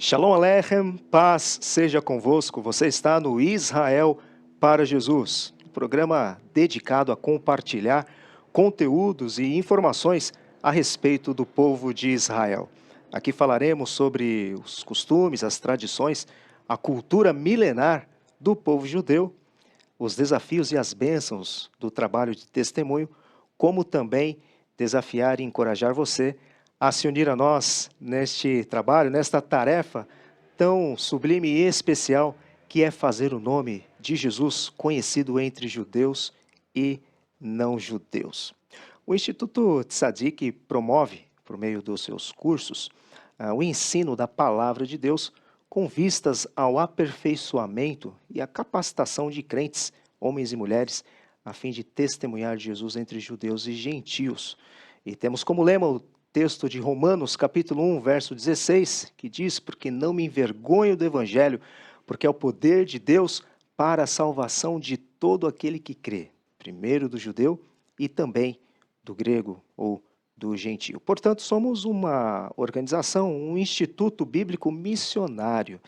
Shalom Aleichem, paz seja convosco. Você está no Israel para Jesus, um programa dedicado a compartilhar conteúdos e informações a respeito do povo de Israel. Aqui falaremos sobre os costumes, as tradições, a cultura milenar do povo judeu, os desafios e as bênçãos do trabalho de testemunho, como também desafiar e encorajar você a se unir a nós neste trabalho, nesta tarefa tão sublime e especial que é fazer o nome de Jesus conhecido entre judeus e não judeus. O Instituto Tzadik promove, por meio dos seus cursos, o ensino da palavra de Deus com vistas ao aperfeiçoamento e à capacitação de crentes, homens e mulheres, a fim de testemunhar Jesus entre judeus e gentios. E temos como lema o texto de Romanos, capítulo 1, verso 16, que diz: porque não me envergonho do evangelho, porque é o poder de Deus para a salvação de todo aquele que crê, primeiro do judeu e também do grego ou do gentio. Portanto, somos uma organização, um instituto bíblico missionário.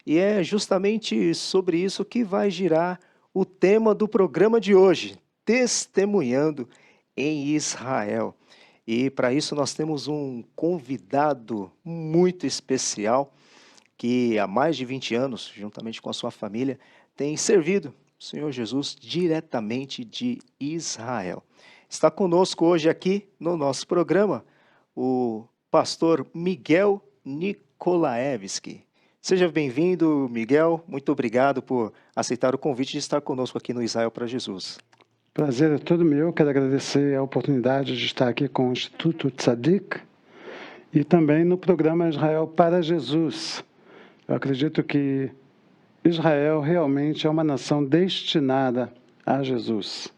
E é justamente sobre isso que vai girar o tema do programa de hoje, Testemunhando em Israel. E para isso nós temos um convidado muito especial que há mais de 20 anos, juntamente com a sua família, tem servido o Senhor Jesus diretamente de Israel. Está conosco hoje aqui no nosso programa o pastor Miguel Nikolaevski. Seja bem-vindo, Miguel. Muito obrigado por aceitar o convite de estar conosco aqui no Israel para Jesus. Prazer é todo meu. Quero agradecer a oportunidade de estar aqui com o Instituto Tzadik e também no programa Israel para Jesus. Eu acredito que Israel realmente é uma nação destinada a Jesus.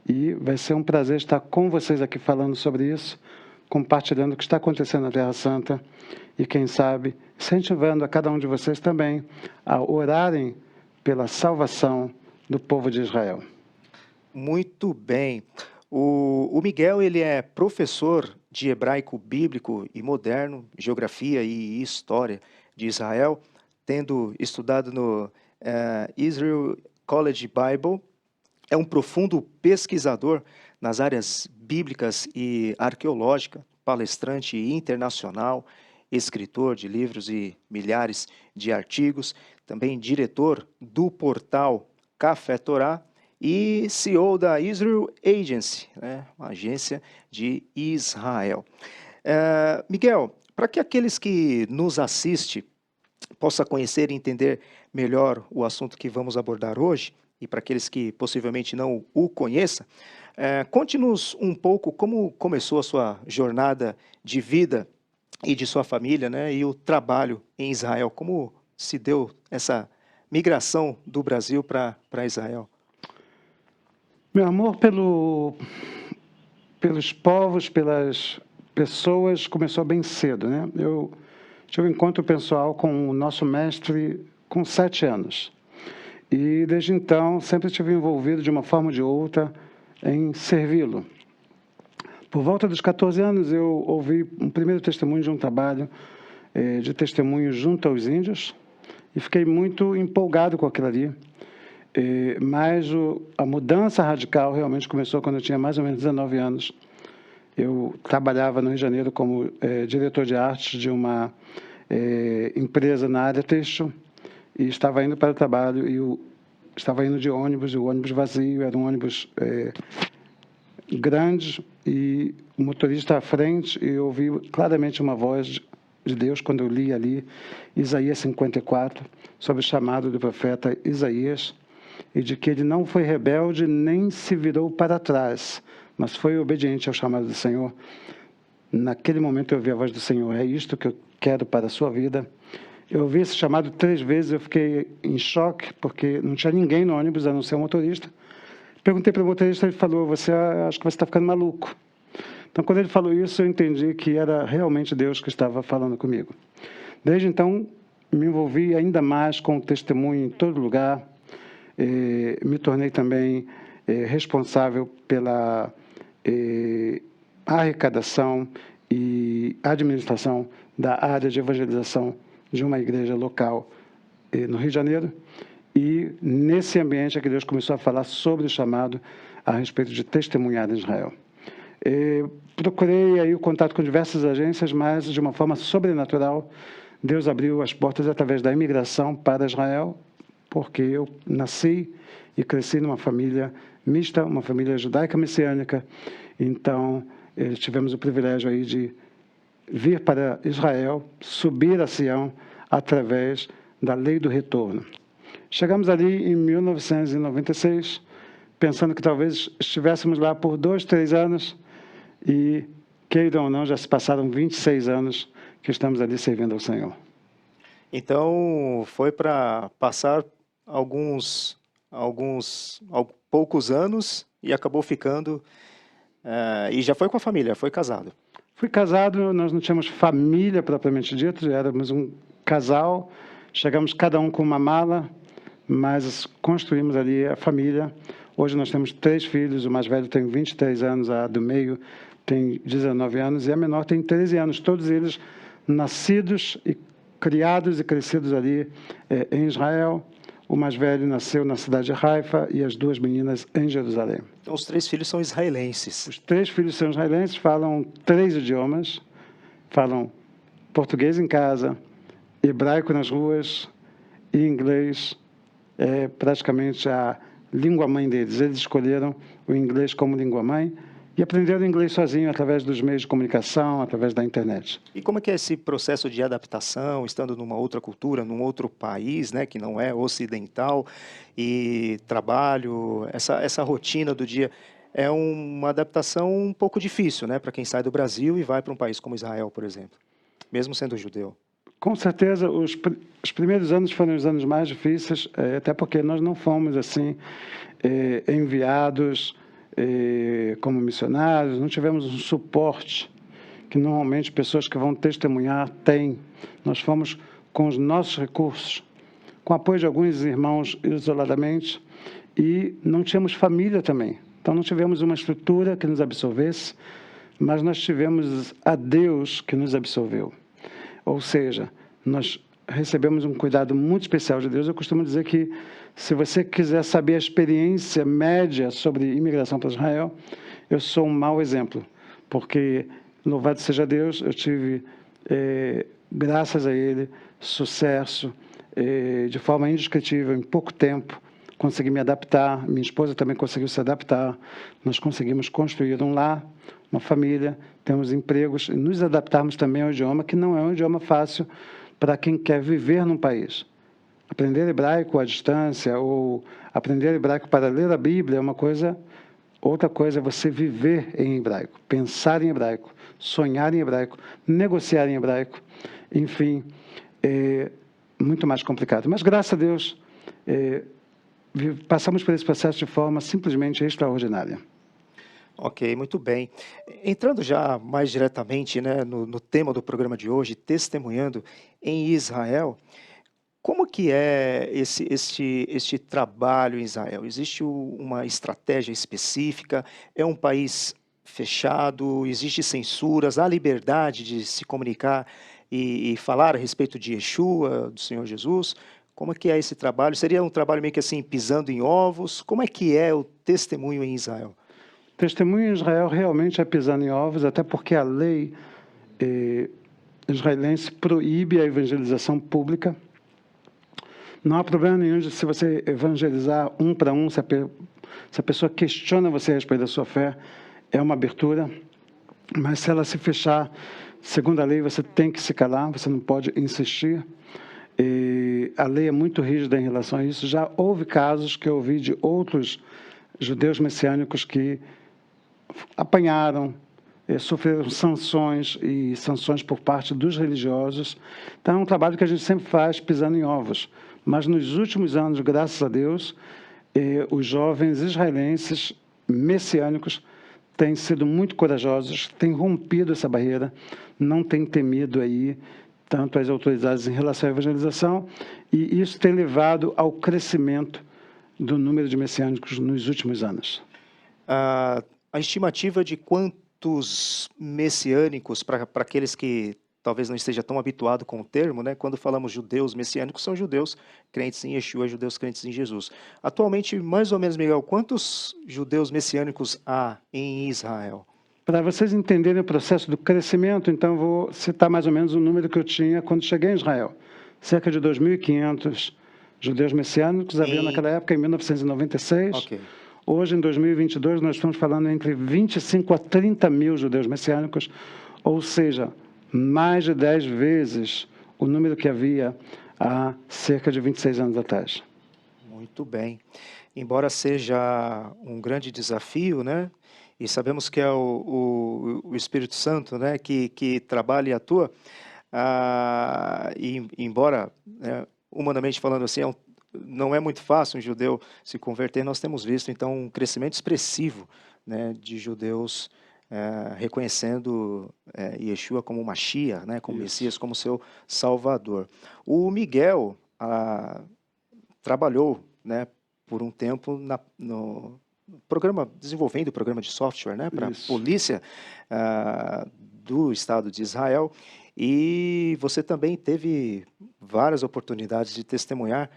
E vai ser um prazer estar com vocês aqui falando sobre isso, compartilhando o que está acontecendo na Terra Santa e, quem sabe, incentivando a cada um de vocês também a orarem pela salvação do povo de Israel. Muito bem. O Miguel, ele é professor de hebraico bíblico e moderno, geografia e história de Israel, tendo estudado no Israel College Bible. É um profundo pesquisador nas áreas bíblicas e arqueológica, palestrante internacional, escritor de livros e milhares de artigos, também diretor do portal Café Torá e CEO da Israel Agency, uma agência de Israel. Miguel, para que aqueles que nos assistem possam conhecer e entender melhor o assunto que vamos abordar hoje, e para aqueles que possivelmente não o conheçam, conte-nos um pouco como começou a sua jornada de vida e de sua família, e o trabalho em Israel, como se deu essa migração do Brasil para Israel. Meu amor pelos povos, pelas pessoas, começou bem cedo, né? Eu tive um encontro pessoal com o nosso mestre com 7 anos. E, desde então, sempre estive envolvido, de uma forma ou de outra, em servi-lo. Por volta dos 14 anos, eu ouvi um primeiro testemunho de um trabalho de testemunho junto aos índios e fiquei muito empolgado com aquilo ali. Mas a mudança radical realmente começou quando eu tinha mais ou menos 19 anos. Eu trabalhava no Rio de Janeiro como diretor de arte de uma empresa na área têxtil e estava indo para o trabalho e estava indo de ônibus, e o ônibus vazio, era um ônibus grande e o motorista à frente, e eu ouvi claramente uma voz de Deus quando eu li ali Isaías 54, sobre o chamado do profeta Isaías, e de que ele não foi rebelde nem se virou para trás, mas foi obediente ao chamado do Senhor. Naquele momento eu ouvi a voz do Senhor: é isto que eu quero para a sua vida. Eu ouvi esse chamado 3 vezes, eu fiquei em choque, porque não tinha ninguém no ônibus, a não ser o motorista. Perguntei para o motorista, ele falou: acho que você está ficando maluco. Então, quando ele falou isso, eu entendi que era realmente Deus que estava falando comigo. Desde então, me envolvi ainda mais com o testemunho em todo lugar. Me tornei também responsável pela arrecadação e administração da área de evangelização de uma igreja local no Rio de Janeiro, e nesse ambiente é que Deus começou a falar sobre o chamado a respeito de testemunhar em Israel. Procurei aí o contato com diversas agências, mas de uma forma sobrenatural, Deus abriu as portas através da imigração para Israel, porque eu nasci e cresci numa família mista, uma família judaica messiânica. Então, tivemos o privilégio aí de vir para Israel, subir a Sião através da lei do retorno. Chegamos ali em 1996, pensando que talvez estivéssemos lá por 2, 3 anos, e, queiram ou não, já se passaram 26 anos que estamos ali servindo ao Senhor. Então, foi para passar poucos anos e acabou ficando, e já foi com a família, foi casado. Fui casado, nós não tínhamos família propriamente dito, éramos um casal, chegamos cada um com uma mala, mas construímos ali a família. Hoje nós temos 3 filhos, o mais velho tem 23 anos, a do meio tem 19 anos e a menor tem 13 anos, todos eles nascidos e criados e crescidos ali em Israel. O mais velho nasceu na cidade de Haifa e as 2 meninas em Jerusalém. Então, os 3 filhos são israelenses. Os 3 filhos são israelenses, falam 3 idiomas, falam português em casa, hebraico nas ruas e inglês é praticamente a língua-mãe deles. Eles escolheram o inglês como língua-mãe e aprenderam inglês sozinho através dos meios de comunicação, através da internet. E como é que é esse processo de adaptação, estando numa outra cultura, num outro país, né, que não é ocidental, e trabalho, essa rotina do dia? É uma adaptação um pouco difícil, né, para quem sai do Brasil e vai para um país como Israel, por exemplo, mesmo sendo judeu. Com certeza, os primeiros anos foram os anos mais difíceis, até porque nós não fomos assim enviados como missionários, não tivemos um suporte que normalmente pessoas que vão testemunhar têm. Nós fomos com os nossos recursos, com o apoio de alguns irmãos isoladamente, e não tínhamos família também. Então não tivemos uma estrutura que nos absolvesse, mas nós tivemos a Deus que nos absolveu. Ou seja, nós recebemos um cuidado muito especial de Deus. Eu costumo dizer que, se você quiser saber a experiência média sobre imigração para Israel, eu sou um mau exemplo, porque, louvado seja Deus, eu tive, graças a Ele, sucesso, de forma indescritível, em pouco tempo, consegui me adaptar, minha esposa também conseguiu se adaptar, nós conseguimos construir um lar, uma família, temos empregos, e nos adaptarmos também ao idioma, que não é um idioma fácil para quem quer viver num país. Aprender hebraico à distância, ou aprender hebraico para ler a Bíblia é uma coisa, outra coisa é você viver em hebraico, pensar em hebraico, sonhar em hebraico, negociar em hebraico, enfim, é muito mais complicado. Mas, graças a Deus, passamos por esse processo de forma simplesmente extraordinária. Ok, muito bem. Entrando já mais diretamente, né, no tema do programa de hoje, testemunhando em Israel, como que é este trabalho em Israel? Existe uma estratégia específica? É um país fechado? Existe censuras? Há liberdade de se comunicar e falar a respeito de Yeshua, do Senhor Jesus? Como é que é esse trabalho? Seria um trabalho meio que assim, pisando em ovos? Como é que é o testemunho em Israel? Testemunho em Israel realmente é pisando em ovos, até porque a lei israelense proíbe a evangelização pública. Não há problema nenhum de, se você evangelizar um para um, se a pessoa questiona você a respeito da sua fé, é uma abertura. Mas se ela se fechar, segundo a lei, você tem que se calar, você não pode insistir. A lei é muito rígida em relação a isso. Já houve casos que eu ouvi de outros judeus messiânicos que apanharam, sofreram sanções e sanções por parte dos religiosos. Então, é um trabalho que a gente sempre faz pisando em ovos. Mas, nos últimos anos, graças a Deus, os jovens israelenses messiânicos têm sido muito corajosos, têm rompido essa barreira, não têm temido aí tanto as autoridades em relação à evangelização, e isso tem levado ao crescimento do número de messiânicos nos últimos anos. A estimativa de quantos messiânicos, para aqueles que talvez não esteja tão habituado com o termo, né? Quando falamos judeus messiânicos, são judeus crentes em Yeshua, judeus crentes em Jesus. Atualmente, mais ou menos, Miguel, quantos judeus messiânicos há em Israel? Para vocês entenderem o processo do crescimento, então vou citar mais ou menos o número que eu tinha quando cheguei em Israel. Cerca de 2.500 judeus messiânicos havia naquela época, em 1996. Ok. Hoje, em 2022, nós estamos falando entre 25 a 30 mil judeus messiânicos, ou seja, mais de 10 vezes o número que havia há cerca de 26 anos atrás. Muito bem. Embora seja um grande desafio, né? E sabemos que é o Espírito Santo, né, que trabalha e atua, e embora, né, humanamente falando assim, não é muito fácil um judeu se converter, nós temos visto, então, um crescimento expressivo, né, de judeus reconhecendo Yeshua como Mashiach, né, como Messias, como seu Salvador. O Miguel trabalhou, né, por um tempo no programa, desenvolvendo o programa de software, né, para a polícia do Estado de Israel, e você também teve várias oportunidades de testemunhar.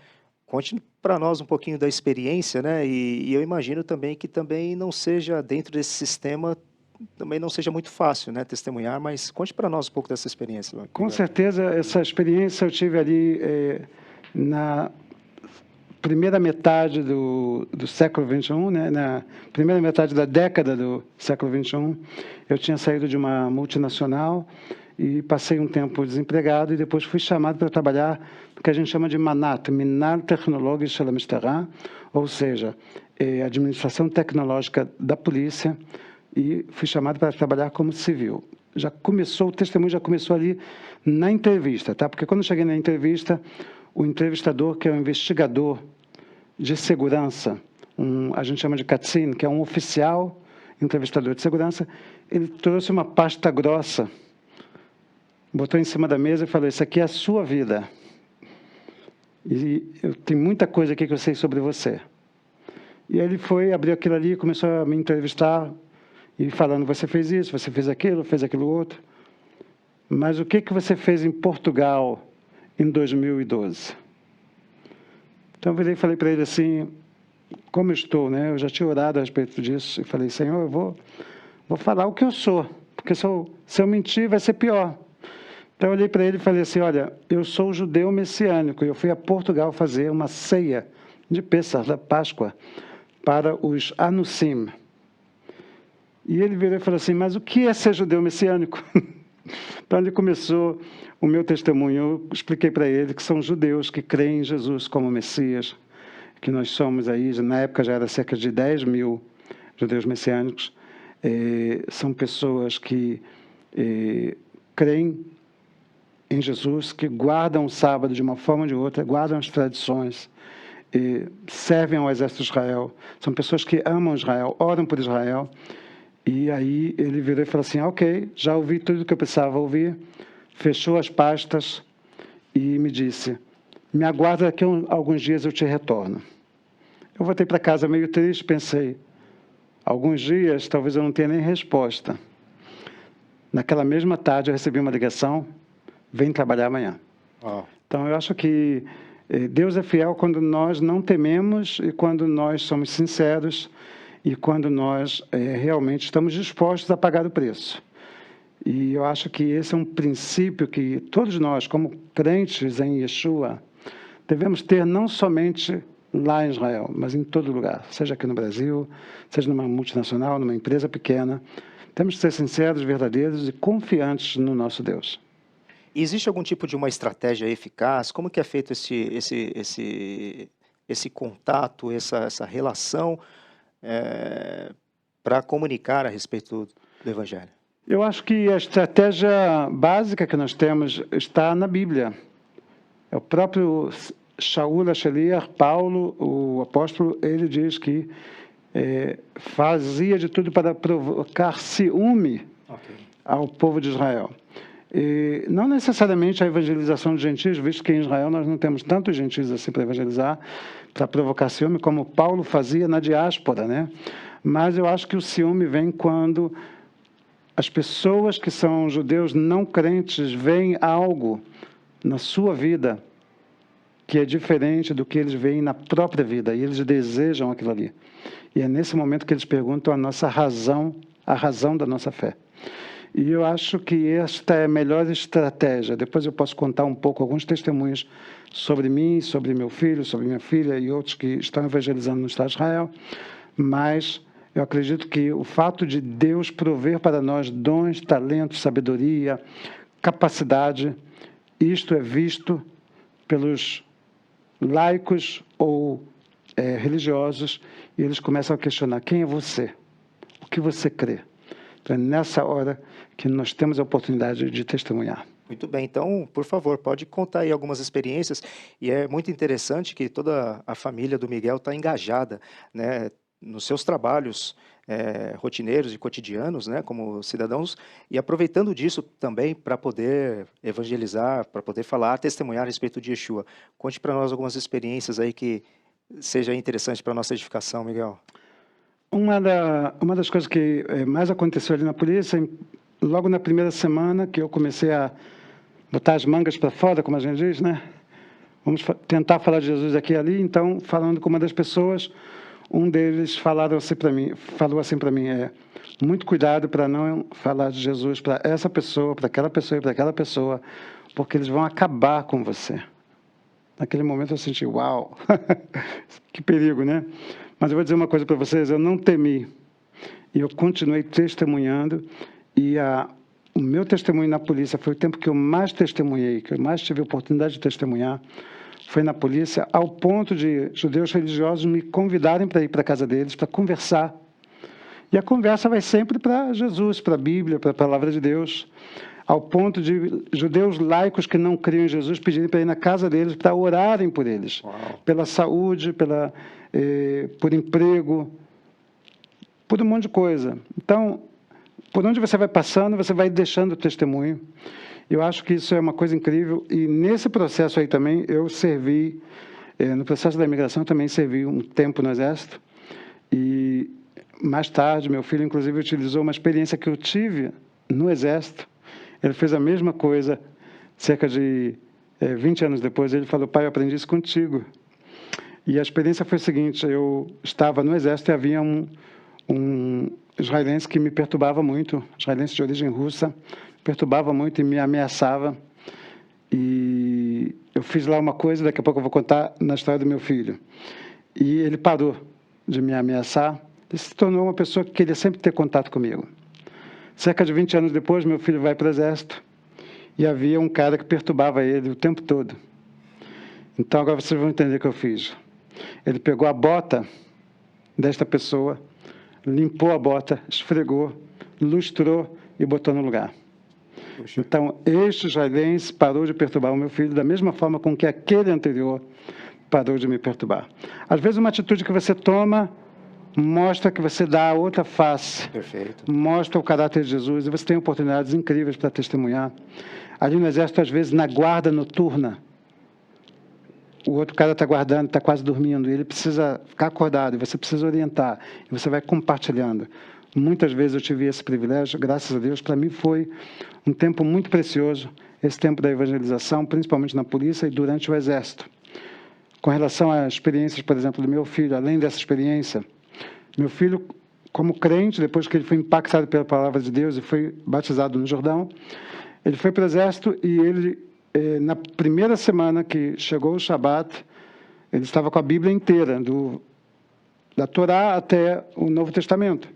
Conte para nós um pouquinho da experiência, né, e eu imagino também que também não seja, dentro desse sistema, também não seja muito fácil, né, testemunhar, mas conte para nós um pouco dessa experiência. Com certeza, essa experiência eu tive ali na primeira metade do século XXI, né? Na primeira metade da década do século XXI, eu tinha saído de uma multinacional e passei um tempo desempregado e depois fui chamado para trabalhar no que a gente chama de MANAT, Minal Technologisch Shel HaMishpara, ou seja, administração tecnológica da polícia, e fui chamado para trabalhar como civil. O testemunho já começou ali na entrevista, tá? Porque quando eu cheguei na entrevista, o entrevistador, que é o investigador de segurança, a gente chama de Katzin, que é um oficial entrevistador de segurança, ele trouxe uma pasta grossa, botou em cima da mesa e falou: isso aqui é a sua vida. E tem muita coisa aqui que eu sei sobre você. E ele foi, abriu aquilo ali, começou a me entrevistar, e falando: você fez isso, você fez aquilo outro. Mas o que você fez em Portugal em 2012? Então eu virei e falei para ele assim, como eu estou, né? Eu já tinha orado a respeito disso, e falei: Senhor, eu vou falar o que eu sou, porque se eu mentir vai ser pior. Então eu olhei para ele e falei assim: olha, eu sou judeu messiânico, e eu fui a Portugal fazer uma ceia de Pêssar, da Páscoa, para os Anussim. E ele virou e falou assim: mas o que é ser judeu messiânico? Então ele começou o meu testemunho. Eu expliquei para ele que são judeus que creem em Jesus como Messias, que nós somos aí, na época já era cerca de 10 mil judeus messiânicos. São pessoas que creem em Jesus, que guardam o sábado de uma forma ou de outra, guardam as tradições, servem ao exército de Israel. São pessoas que amam Israel, oram por Israel. E aí ele virou e falou assim: ok, já ouvi tudo o que eu precisava ouvir, fechou as pastas e me disse: me aguarda que alguns dias eu te retorno. Eu voltei para casa meio triste, pensei: alguns dias talvez eu não tenha nem resposta. Naquela mesma tarde eu recebi uma ligação: vem trabalhar amanhã. Então eu acho que Deus é fiel quando nós não tememos e quando nós somos sinceros e quando nós realmente estamos dispostos a pagar o preço. E eu acho que esse é um princípio que todos nós, como crentes em Yeshua, devemos ter não somente lá em Israel, mas em todo lugar, seja aqui no Brasil, seja numa multinacional, numa empresa pequena. Temos que ser sinceros, verdadeiros e confiantes no nosso Deus. E existe algum tipo de uma estratégia eficaz? Como que é feito esse contato, essa relação para comunicar a respeito do Evangelho? Eu acho que a estratégia básica que nós temos está na Bíblia. É o próprio Shaul HaShaliach, Paulo, o apóstolo, ele diz que fazia de tudo para provocar ciúme ao povo de Israel. E não necessariamente a evangelização de gentios, visto que em Israel nós não temos tantos gentios assim para evangelizar, para provocar ciúme, como Paulo fazia na diáspora, né? Mas eu acho que o ciúme vem quando as pessoas que são judeus não crentes veem algo na sua vida que é diferente do que eles veem na própria vida, e eles desejam aquilo ali. E é nesse momento que eles perguntam a nossa razão, a razão da nossa fé. E eu acho que esta é a melhor estratégia. Depois eu posso contar um pouco, alguns testemunhos sobre mim, sobre meu filho, sobre minha filha e outros que estão evangelizando no Estado de Israel, mas eu acredito que o fato de Deus prover para nós dons, talentos, sabedoria, capacidade, isto é visto pelos laicos ou religiosos, e eles começam a questionar: quem é você? O que você crê? Então é nessa hora que nós temos a oportunidade de testemunhar. Muito bem, então, por favor, pode contar aí algumas experiências, e é muito interessante que toda a família do Miguel está engajada, né, nos seus trabalhos rotineiros e cotidianos, né, como cidadãos, e aproveitando disso também para poder evangelizar, para poder falar, testemunhar a respeito de Yeshua. Conte para nós algumas experiências aí que seja interessante para a nossa edificação, Miguel. Uma das coisas que mais aconteceu ali na polícia, logo na primeira semana que eu comecei a botar as mangas para fora, como a gente diz, né? Vamos tentar falar de Jesus aqui e ali. Então, falando com uma das pessoas, um deles falou assim para mim, muito cuidado para não falar de Jesus para essa pessoa, para aquela pessoa e para aquela pessoa, porque eles vão acabar com você. Naquele momento eu senti, uau, que perigo, né? Mas eu vou dizer uma coisa para vocês, eu não temi. E eu continuei testemunhando, e o meu testemunho na polícia foi o tempo que eu mais testemunhei, que eu mais tive a oportunidade de testemunhar, foi na polícia, ao ponto de judeus religiosos me convidarem para ir para a casa deles, para conversar. E a conversa vai sempre para Jesus, para a Bíblia, para a Palavra de Deus, ao ponto de judeus laicos que não criam em Jesus pedirem para ir na casa deles, para orarem por eles, pela saúde, por emprego, por um monte de coisa. Então, por onde você vai passando, você vai deixando testemunho. Eu acho que isso é uma coisa incrível, e nesse processo aí também eu servi, no processo da imigração eu também servi um tempo no Exército, e mais tarde meu filho inclusive utilizou uma experiência que eu tive no Exército. Ele fez a mesma coisa, cerca de 20 anos depois. Ele falou: pai, eu aprendi isso contigo. E a experiência foi a seguinte: eu estava no Exército e havia um israelense que me perturbava muito, israelense de origem russa, perturbava muito e me ameaçava. E eu fiz lá uma coisa, daqui a pouco eu vou contar na história do meu filho. E ele parou de me ameaçar, ele se tornou uma pessoa que queria sempre ter contato comigo. Cerca de 20 anos depois, meu filho vai para o Exército e havia um cara que perturbava ele o tempo todo. Então, agora vocês vão entender o que eu fiz. Ele pegou a bota desta pessoa, limpou a bota, esfregou, lustrou e botou no lugar. Puxa. Então, este israelense parou de perturbar o meu filho da mesma forma com que aquele anterior parou de me perturbar. Às vezes, uma atitude que você toma mostra que você dá a outra face. Perfeito. Mostra o caráter de Jesus, e você tem oportunidades incríveis para testemunhar. Ali no Exército, às vezes, na guarda noturna, o outro cara está guardando, está quase dormindo, e ele precisa ficar acordado, e você precisa orientar, e você vai compartilhando. Muitas vezes eu tive esse privilégio, graças a Deus. Para mim foi um tempo muito precioso, esse tempo da evangelização, principalmente na polícia e durante o Exército. Com relação às experiências, por exemplo, do meu filho, além dessa experiência, meu filho, como crente, depois que ele foi impactado pela palavra de Deus e foi batizado no Jordão, ele foi para o Exército, e ele, na primeira semana que chegou o Shabat, ele estava com a Bíblia inteira, da Torá até o Novo Testamento.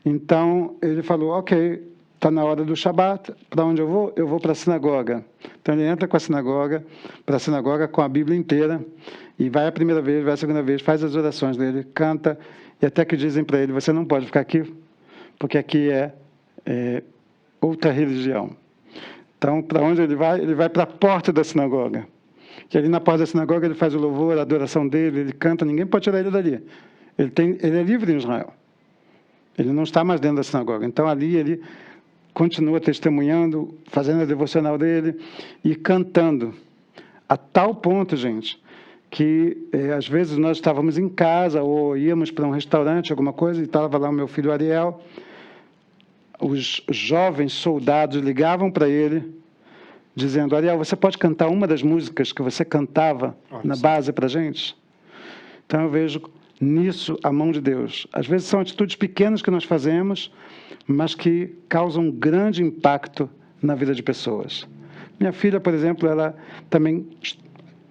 Então, ele falou: ok, está na hora do Shabat, para onde eu vou? Eu vou para a sinagoga. Então, ele entra para a sinagoga com a Bíblia inteira, e vai a primeira vez, vai a segunda vez, faz as orações dele, canta, e até que dizem para ele: você não pode ficar aqui, porque aqui é outra religião. Então, para onde ele vai? Ele vai para a porta da sinagoga. E ali na porta da sinagoga ele faz o louvor, a adoração dele, ele canta, ninguém pode tirar ele dali. Ele é livre em Israel. Ele não está mais dentro da sinagoga. Então, ali ele continua testemunhando, fazendo a devocional dele e cantando. A tal ponto, gente, que às vezes nós estávamos em casa ou íamos para um restaurante, alguma coisa, e estava lá o meu filho Ariel. os jovens soldados ligavam para ele, dizendo: Ariel, você pode cantar uma das músicas que você cantava na base para a gente? Então eu vejo nisso a mão de Deus. Às vezes são atitudes pequenas que nós fazemos, mas que causam um grande impacto na vida de pessoas. Minha filha, por exemplo, ela também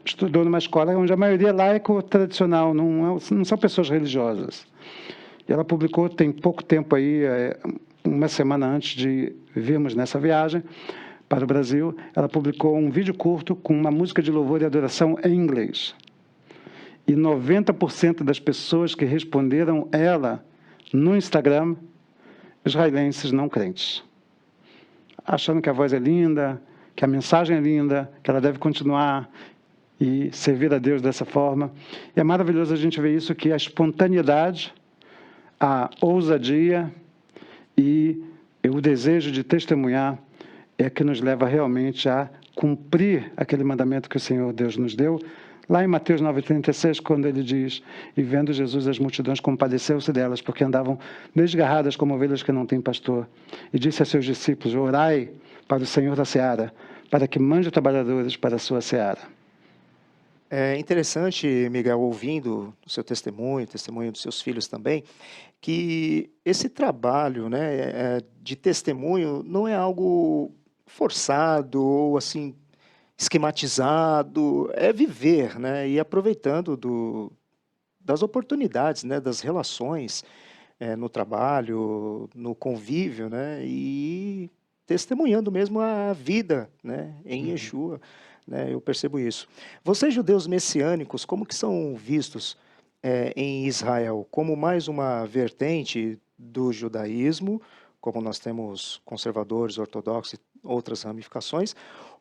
estudou numa escola onde a maioria é laico tradicional, não são pessoas religiosas. E ela publicou, tem pouco tempo aí, uma semana antes de virmos nessa viagem para o Brasil, ela publicou um vídeo curto com uma música de louvor e adoração em inglês. E 90% das pessoas que responderam ela no Instagram, israelenses não crentes. Achando que a voz é linda, que a mensagem é linda, que ela deve continuar e servir a Deus dessa forma. E é maravilhoso a gente ver isso, que a espontaneidade, a ousadia e o desejo de testemunhar é que nos leva realmente a cumprir aquele mandamento que o Senhor Deus nos deu. Lá em Mateus 9,36, quando ele diz: e vendo Jesus as multidões, compadeceu-se delas, porque andavam desgarradas como ovelhas que não têm pastor. E disse a seus discípulos: orai para o Senhor da seara, para que mande trabalhadores para a sua seara. É interessante, Miguel, ouvindo o seu testemunho dos seus filhos também, que esse trabalho, né, de testemunho não é algo forçado ou assim esquematizado, é viver, né, e aproveitando das oportunidades, né, das relações no trabalho, no convívio, né, e testemunhando mesmo a vida, né, em Yeshua, né, eu percebo isso. Vocês, judeus messiânicos, como que são vistos em Israel? Como mais uma vertente do judaísmo, como nós temos conservadores, ortodoxos e outras ramificações,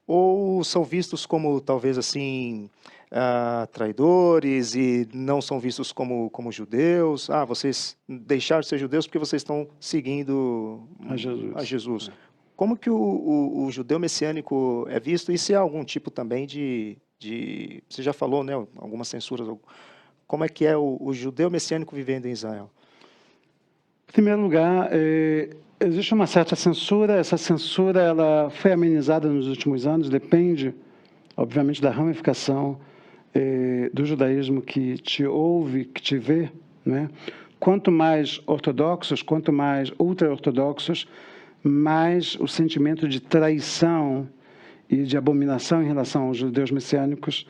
ou são vistos como, talvez assim, traidores e não são vistos como judeus? Vocês deixaram de ser judeus porque vocês estão seguindo a Jesus. Como que o judeu messiânico é visto? E se há algum tipo também de você já falou, né, algumas censuras. Como é que é o judeu messiânico vivendo em Israel? Em primeiro lugar, existe uma certa censura. Essa censura ela foi amenizada nos últimos anos, depende, obviamente, da ramificação do judaísmo que te ouve, que te vê, né? Quanto mais ortodoxos, quanto mais ultra-ortodoxos, mais o sentimento de traição e de abominação em relação aos judeus messiânicos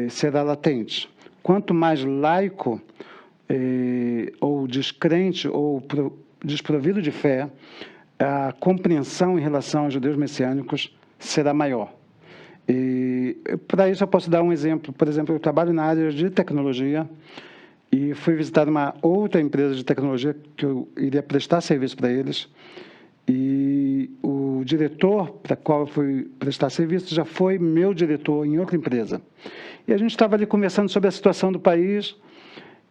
será latente. Quanto mais laico ou descrente ou desprovido de fé, a compreensão em relação aos judeus messiânicos será maior. E para isso eu posso dar um exemplo. Por exemplo, eu trabalho na área de tecnologia e fui visitar uma outra empresa de tecnologia que eu iria prestar serviço para eles. E o diretor para qual eu fui prestar serviço já foi meu diretor em outra empresa. E a gente estava ali conversando sobre a situação do país,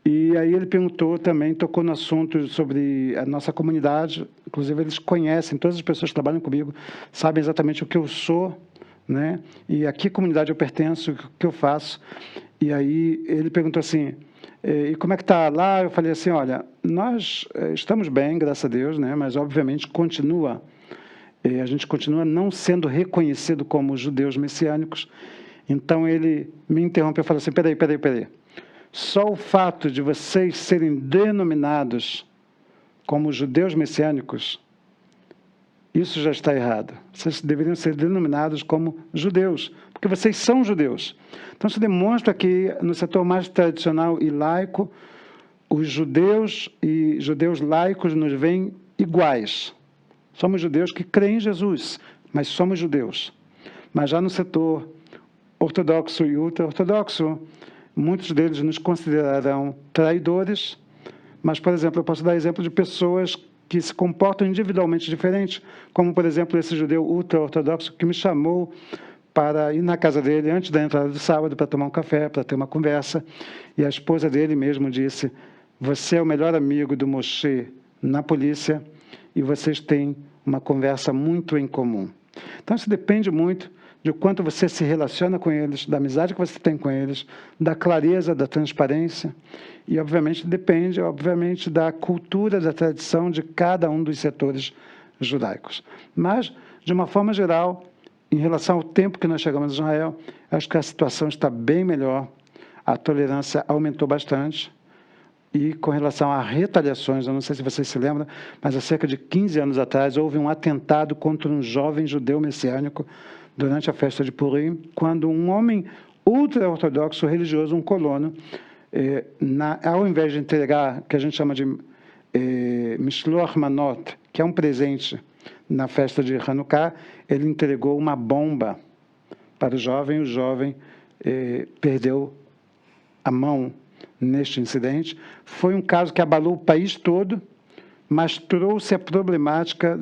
e aí ele perguntou também, tocou no assunto sobre a nossa comunidade. Inclusive, eles conhecem, todas as pessoas que trabalham comigo sabem exatamente o que eu sou, né? E a que comunidade eu pertenço, o que eu faço. E aí ele perguntou assim: e como é que está lá? Eu falei assim: olha, nós estamos bem, graças a Deus, né? Mas obviamente a gente continua não sendo reconhecido como judeus messiânicos. Então ele me interrompeu e falou assim: peraí. Só o fato de vocês serem denominados como judeus messiânicos, isso já está errado. Vocês deveriam ser denominados como judeus, porque vocês são judeus. Então, isso demonstra que no setor mais tradicional e laico, os judeus e judeus laicos nos veem iguais. Somos judeus que creem em Jesus, mas somos judeus. Mas já no setor ortodoxo e ultra-ortodoxo, muitos deles nos considerarão traidores, mas, por exemplo, eu posso dar exemplo de pessoas que se comportam individualmente diferente, como, por exemplo, esse judeu ultra-ortodoxo que me chamou para ir na casa dele antes da entrada do sábado para tomar um café, para ter uma conversa, e a esposa dele mesmo disse: você é o melhor amigo do Moshe na polícia e vocês têm uma conversa muito em comum. Então, isso depende muito de quanto você se relaciona com eles, da amizade que você tem com eles, da clareza, da transparência, e, obviamente, depende, da cultura, da tradição de cada um dos setores judaicos. Mas, de uma forma geral, em relação ao tempo que nós chegamos a Israel, acho que a situação está bem melhor, a tolerância aumentou bastante, e com relação a retaliações, eu não sei se vocês se lembram, mas há cerca de 15 anos atrás houve um atentado contra um jovem judeu messiânico durante a festa de Purim, quando um homem ultra-ortodoxo religioso, um colono, ao invés de entregar, que a gente chama de Mishloach Manot, que é um presente na festa de Hanukkah, ele entregou uma bomba para o jovem perdeu a mão neste incidente. Foi um caso que abalou o país todo, mas trouxe a problemática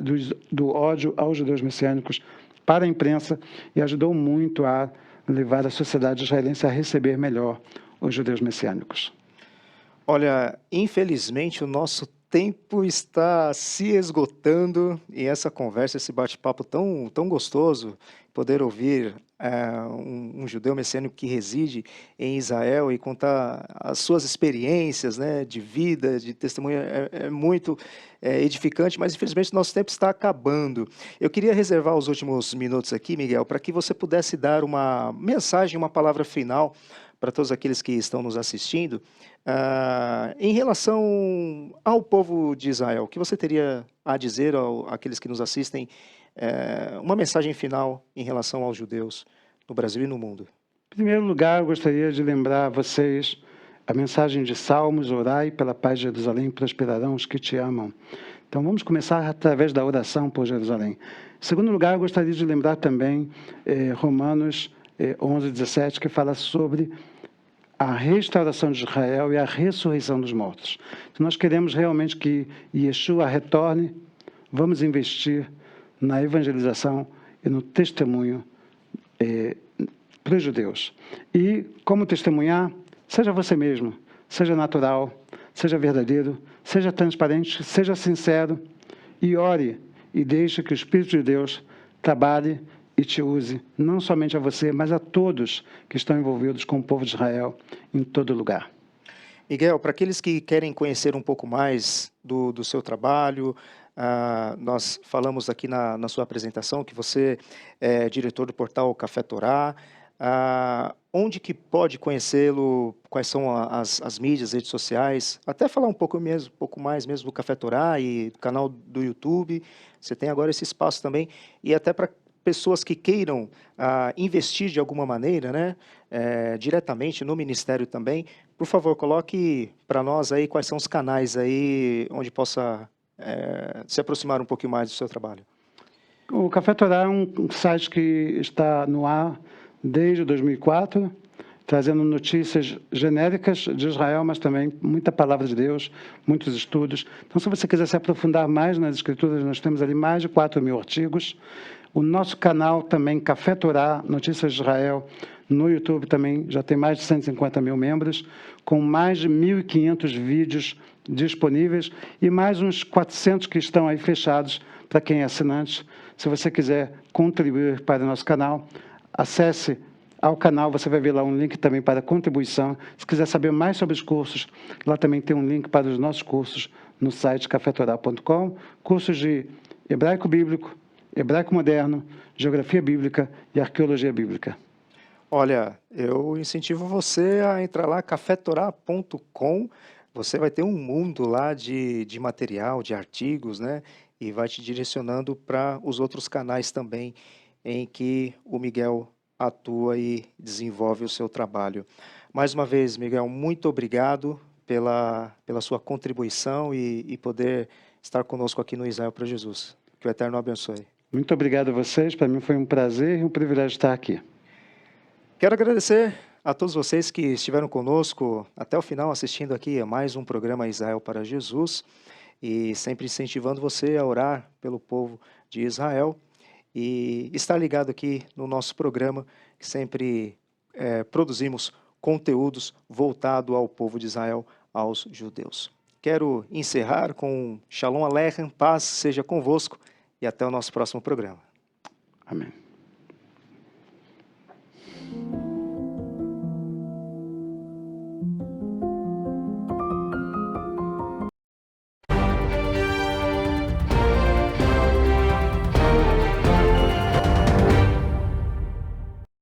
do ódio aos judeus messiânicos para a imprensa e ajudou muito a levar a sociedade israelense a receber melhor os judeus messiânicos. Olha, infelizmente o nosso tempo está se esgotando e essa conversa, esse bate-papo tão gostoso, poder ouvir um judeu messiânico que reside em Israel e contar as suas experiências, né, de vida, de testemunho, é muito edificante, mas infelizmente nosso tempo está acabando. Eu queria reservar os últimos minutos aqui, Miguel, para que você pudesse dar uma mensagem, uma palavra final para todos aqueles que estão nos assistindo, em relação ao povo de Israel. O que você teria a dizer àqueles que nos assistem, uma mensagem final em relação aos judeus no Brasil e no mundo? Em primeiro lugar, eu gostaria de lembrar a vocês a mensagem de Salmos: orai pela paz de Jerusalém, prosperarão os que te amam. Então, vamos começar através da oração por Jerusalém. Em segundo lugar, eu gostaria de lembrar também Romanos 11:17, que fala sobre a restauração de Israel e a ressurreição dos mortos. Se nós queremos realmente que Yeshua retorne, vamos investir na evangelização e no testemunho para os judeus. E, como testemunhar, seja você mesmo, seja natural, seja verdadeiro, seja transparente, seja sincero, e ore e deixe que o Espírito de Deus trabalhe e te use, não somente a você, mas a todos que estão envolvidos com o povo de Israel em todo lugar. Miguel, para aqueles que querem conhecer um pouco mais do seu trabalho, nós falamos aqui na sua apresentação que você é diretor do portal Café Torá. Onde que pode conhecê-lo? Quais são as mídias, redes sociais? Até falar um pouco mais mesmo do Café Torá e do canal do YouTube. Você tem agora esse espaço também, e até para pessoas que queiram investir de alguma maneira, né, diretamente no ministério também. Por favor, coloque para nós aí quais são os canais aí onde possa se aproximar um pouquinho mais do seu trabalho. O Café Torá é um site que está no ar desde 2004, trazendo notícias genéricas de Israel, mas também muita palavra de Deus, muitos estudos. Então, se você quiser se aprofundar mais nas Escrituras, nós temos ali mais de 4.000 artigos. O nosso canal também, Café Torá, Notícias de Israel, no YouTube também já tem mais de 150.000 membros, com mais de 1.500 vídeos disponíveis e mais uns 400 que estão aí fechados para quem é assinante. Se você quiser contribuir para o nosso canal, acesse ao canal, você vai ver lá um link também para contribuição. Se quiser saber mais sobre os cursos, lá também tem um link para os nossos cursos no site cafetorá.com, cursos de hebraico bíblico, hebraico moderno, geografia bíblica e arqueologia bíblica. Olha, eu incentivo você a entrar lá, cafetorá.com. Você vai ter um mundo lá de material, de artigos, né? E vai te direcionando para os outros canais também em que o Miguel atua e desenvolve o seu trabalho. Mais uma vez, Miguel, muito obrigado pela sua contribuição e poder estar conosco aqui no Israel para Jesus. Que o Eterno abençoe. Muito obrigado a vocês, para mim foi um prazer e um privilégio estar aqui. Quero agradecer a todos vocês que estiveram conosco até o final, assistindo aqui a mais um programa Israel para Jesus, e sempre incentivando você a orar pelo povo de Israel e estar ligado aqui no nosso programa, que sempre produzimos conteúdos voltados ao povo de Israel, aos judeus. Quero encerrar com Shalom Aleichem, paz seja convosco, e até o nosso próximo programa. Amém.